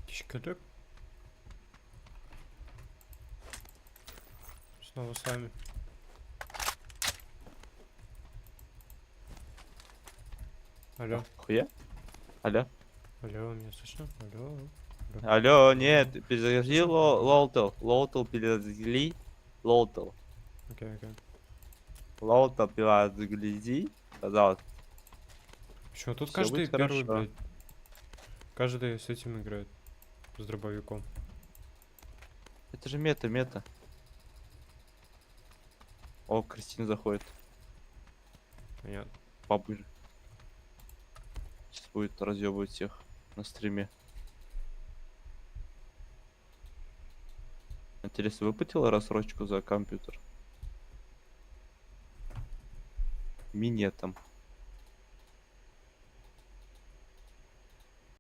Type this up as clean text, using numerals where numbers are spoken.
Чикадык. Снова с вами. Алло. Хуя? Алло? Алло, меня слышно? Алло. Алло, нет, перезагрузи лоутел. Лоутел перезагрузи. Лоутел. Окей, окей. Лоутел перезагрузи. Пожалуйста. Почему тут Всё каждый будет первый, хорошо. блядь? Каждый с этим играет. С дробовиком. Это же мета. О, Кристина заходит. Понятно. Побыже. Сейчас будет разъебывать всех на стриме. Интересно, выплатила рассрочку за компьютер? Минетом.